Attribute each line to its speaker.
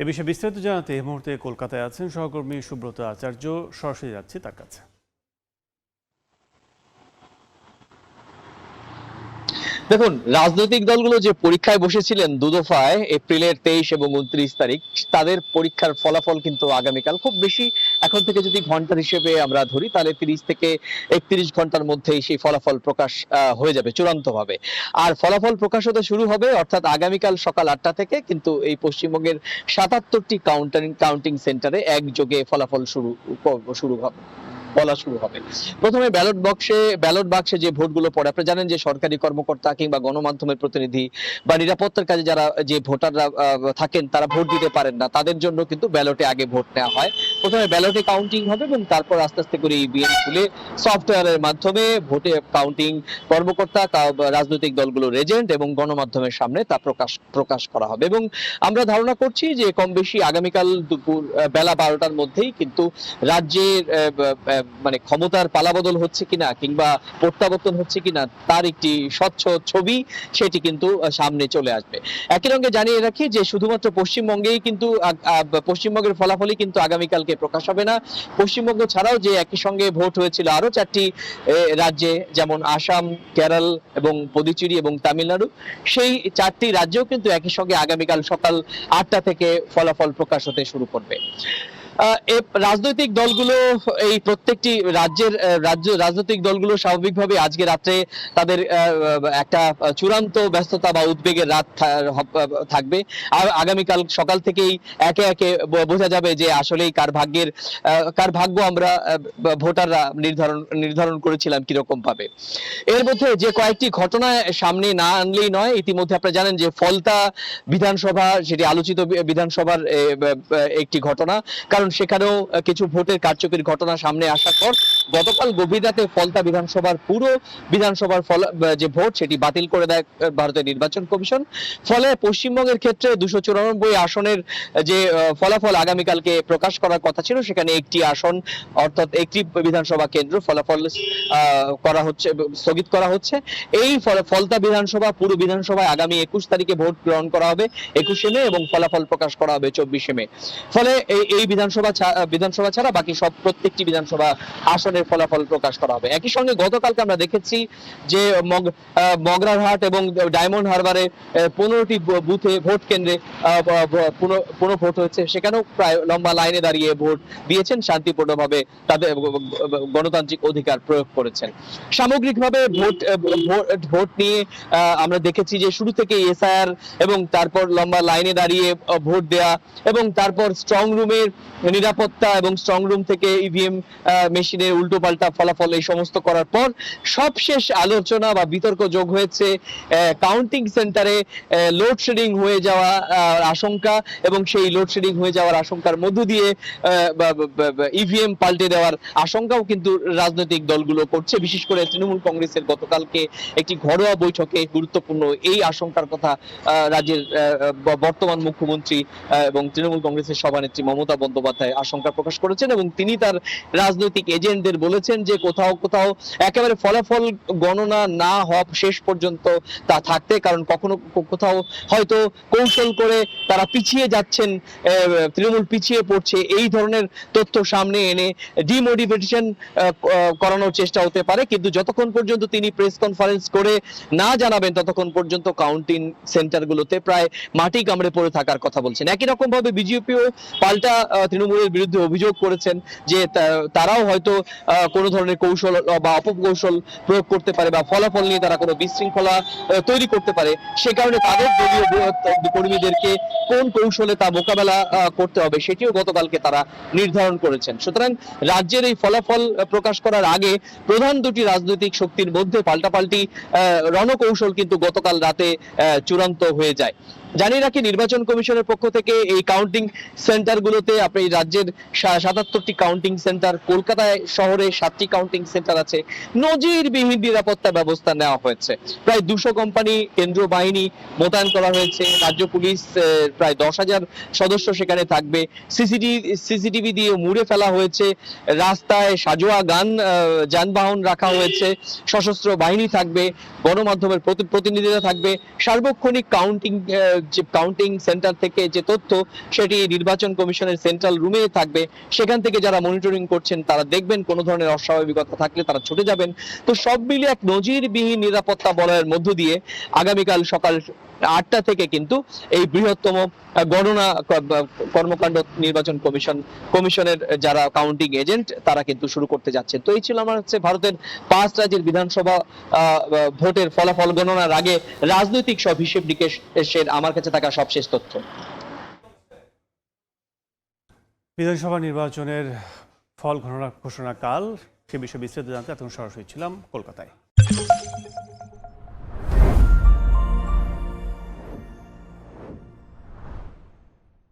Speaker 1: এ বিষয়ে বিস্তারিত জানাতে এই মুহূর্তে কলকাতায় আছেন সহকর্মী সুব্রত আচার্য। সরাসরি যাচ্ছি তার কাছে।
Speaker 2: দেখুন, রাজনৈতিক দলগুলো যে পরীক্ষায় বসেছিলেন দুদফায় এপ্রিলের 23 এবং 29 তারিখ, তাদের পরীক্ষার ফলাফল কিন্তু আগামীকাল। খুব বেশি এখন থেকে যদি ঘন্টার হিসেবে আমরা ধরি, তাহলে 30 থেকে 31 ঘন্টার মধ্যেই সেই ফলাফল প্রকাশ হয়ে যাবে চূড়ান্তভাবে। আর ফলাফল প্রকাশ হতে শুরু হবে অর্থাৎ আগামীকাল সকাল 8টা থেকে। কিন্তু এই পশ্চিমবঙ্গের 77টি কাউন্টিং সেন্টারে একযোগে ফলাফল শুরু হবে, বলা শুরু হবে। প্রথমে ব্যালট বাক্সে যে ভোটগুলো পড়ে, আপনারা জানেন যে সরকারি কর্মকর্তা কিংবা গণমাধ্যমের প্রতিনিধি বা নিরাপত্তার কাজে যারা যে ভোটাররা থাকেন, তারা ভোট দিতে পারেন না, তাদের জন্য কিন্তু ব্যালটে আগে ভোট নেওয়া হয়। প্রথমে ব্যালটে কাউন্টিং হবে এবং তারপর আস্তে আস্তে করে ইভিএম খুলে সফটওয়্যারের মাধ্যমে ভোটে কাউন্টিং কর্মকর্তা, রাজনৈতিক দলগুলোর এজেন্ট এবং গণমাধ্যমের সামনে তা প্রকাশ করা হবে। এবং আমরা ধারণা করছি যে কম বেশি আগামীকাল দুপুর বেলা 12টার মধ্যেই কিন্তু রাজ্যের মানে ক্ষমতার পালাবদল হচ্ছে কিনা কিংবা প্রত্যাবর্তন হচ্ছে কিনা তার একটি স্বচ্ছ ছবি সেটি কিন্তু সামনে চলে আসবে। একই সঙ্গে জানিয়ে রাখি যে শুধুমাত্র পশ্চিমবঙ্গেই কিন্তু পশ্চিমবঙ্গের ফলাফলই কিন্তু আগামীকালকে প্রকাশ হবে না। পশ্চিমবঙ্গ ছাড়াও যে একই সঙ্গে ভোট হয়েছিল আরো 4টি রাজ্যে, যেমন আসাম, কেরল এবং পুদুচেরি এবং তামিলনাড়ু, সেই 4টি রাজ্যেও কিন্তু একই সঙ্গে আগামীকাল সকাল 8টা থেকে ফলাফল প্রকাশ হতে শুরু করবে। রাজনৈতিক দলগুলো, এই প্রত্যেকটি রাজনৈতিক দলগুলো স্বাভাবিকভাবে আজকে রাত্রে তাদের একটা চূড়ান্ত ব্যস্ততা বা উদ্বেগের রাত থাকবে। আর আগামীকাল সকাল থেকেই একে একে বোঝা যাবে যে আসলেই কার ভাগ্য আমরা ভোটাররা নির্ধারণ করেছিলাম কিরকম ভাবে। এর মধ্যে যে কয়েকটি ঘটনা সামনে না আনলেই নয়। ইতিমধ্যে আপনারা জানেন যে ফলতা বিধানসভা, সেটি আলোচিত বিধানসভার একটি ঘটনা, কারণ সেখানেও কিছু ভোটের কারচুপির ঘটনা সামনে আসার পর গতকাল গভীর রাতে ফলতা বিধানসভার যে ভোট সেটি বাতিল করে দেয় ভারতের নির্বাচন কমিশন। ফলে পশ্চিমবঙ্গের ক্ষেত্রে 294 আসনের যে ফলাফল আগামীকালকে প্রকাশ করার কথা ছিল, সেখানে একটি আসন অর্থাৎ একটি বিধানসভা কেন্দ্র ফলাফল স্থগিত করা হচ্ছে। এই ফলতা পুরো বিধানসভায় আগামী 21 তারিখে ভোট গ্রহণ করা হবে 21শে মে এবং ফলাফল প্রকাশ করা হবে 24শে মে। ফলে এই বিধানসভা ছাড়া বাকি প্রত্যেকটি বিধানসভা আসনের ফলাফল প্রকাশ করা হবে। একই সঙ্গে গতকালকে আমরা দেখেছি যে মগরারহাট এবং ডায়মন্ড হারবারে 15টি বুথে ভোট কেন্দ্রে পুনঃ ভোট হয়েছে। সেখানেও প্রায় লম্বা লাইনে দাঁড়িয়ে ভোট দিয়েছেন, শান্তিপূর্ণভাবে তাদের গণতান্ত্রিক অধিকার প্রয়োগ করেছেন। সামগ্রিকভাবে ভোট নিয়ে আমরা দেখেছি যে শুরু থেকে এসআইআর এবং তারপর লম্বা লাইনে দাঁড়িয়ে ভোট দেয়া এবং তারপর স্ট্রং রুমের নিরাপত্তা এবং স্ট্রং রুম থেকে ইভিএম মেশিনের উল্টো পাল্টা ফলাফল এই সমস্ত করার পর সবশেষ আলোচনা বা বিতর্ক যোগ হয়েছে কাউন্টিং সেন্টারে লোডশেডিং হয়ে যাওয়া আশঙ্কা এবং সেই লোডশেডিং হয়ে যাওয়ার আশঙ্কার মধ্য দিয়ে ইভিএম পাল্টে দেওয়ার আশঙ্কাও কিন্তু রাজনৈতিক দলগুলো করছে। বিশেষ করে তৃণমূল কংগ্রেসের গতকালকে একটি ঘরোয়া বৈঠকে গুরুত্বপূর্ণ এই আশঙ্কার কথা রাজ্যের বর্তমান মুখ্যমন্ত্রী এবং তৃণমূল কংগ্রেসের সভানেত্রী মমতা বন্দ্যোপাধ্যায় আশঙ্কা প্রকাশ করেছেন এবং তিনি তার রাজনৈতিক এজেন্টদের বলেছেন যে কোথাও একেবারে ফলাফল গণনা না হওয়া শেষ পর্যন্ত তা থাকতে, কারণ কখনো কোথাও হয়তো কৌশল করে তারা পিছিয়ে যাচ্ছেন, তৃণমূল পিছিয়ে পড়ছে, এই ধরনের তথ্য সামনে এনে ডিমোটিভেশন করানোর চেষ্টা হতে পারে। কিন্তু যতক্ষণ পর্যন্ত তিনি প্রেস কনফারেন্স করে না জানাবেন ততক্ষণ পর্যন্ত কাউন্টিং সেন্টারগুলোতে প্রায় মাটি কামড়ে পড়ে থাকার কথা বলছেন। একই রকম ভাবে বিজেপিও পাল্টা তৃণমূলের বিরুদ্ধে অভিযোগ করেছেন যে তারাও হয়তো কোনো ধরনের কৌশল বা অপকৌশল প্রয়োগ করতে পারে বা ফলাফল নিয়ে তারা কোনো বিশৃঙ্খলা তৈরি করতে পারে। সে কারণে তাদের দলীয় কর্মীদেরকে কোন কৌশলে তা মোকাবেলা করতে হবে সেটিও গতকালকে তারা নির্ধারণ করেছেন। সুতরাং রাজ্যের এই ফলাফল প্রকাশ করার আগে প্রধান দুটি রাজনৈতিক শক্তির মধ্যে পাল্টাপাল্টি রণকৌশল কিন্তু গতকাল রাতে চূড়ান্ত হয়ে যায়। জানিয়ে রাখি, নির্বাচন কমিশনের পক্ষ থেকে এই কাউন্টিং সেন্টারগুলোতে আপনি রাজ্যের 77টি কাউন্টিং সেন্টার, কলকাতায় শহরে 7টি কাউন্টিং সেন্টার আছে, নজিরবিহীন নিরাপত্তা ব্যবস্থা নেওয়া হয়েছে। প্রায় 200 কোম্পানি কেন্দ্রীয় বাহিনী মোতায়েন করা হয়েছে, রাজ্য পুলিশ প্রায় 10,000 সদস্য সেখানে থাকবে, সিসিটিভি দিয়ে মুড়ে ফেলা হয়েছে, রাস্তায় সাজোয়া যানবাহন রাখা হয়েছে, সশস্ত্র বাহিনী থাকবে, গণমাধ্যমের প্রতিনিধিরা থাকবে, সার্বক্ষণিক কাউন্টিং যে কাউন্টিং সেন্টার থেকে যে তথ্য সেটি নির্বাচন কমিশনের সেন্ট্রাল রুমে থাকবে, সেখান থেকে যারা মনিটরিং করছেন তারা দেখবেন কোনো ধরনের অস্বাভাবিকতা থাকলে তারা ছুটে যাবেন। তো সব মিলিয়ে এক নজিরবিহীন নিরাপত্তা বলয়ের মধ্য দিয়ে আগামীকাল সকাল 8টা থেকে কিন্তু এই বৃহত্তম গণনা কর্মকাণ্ড নির্বাচন কমিশনের যারা কাউন্টিং এজেন্ট তারা কিন্তু শুরু করতে যাচ্ছেন। তো এই ছিল আমার হচ্ছে ভারতের 5 রাজ্যের বিধানসভা ভোটের ফলাফল গণনার আগে রাজনৈতিক সব হিসেব নিকেশের আমার কাছে থাকা সবশেষ তথ্য।
Speaker 1: বিধানসভা নির্বাচনের ফল ঘোষণা কাল সে বিষয়ে বিস্তারিত জানতে এতক্ষণ সরাসরি ছিলাম কলকাতায়।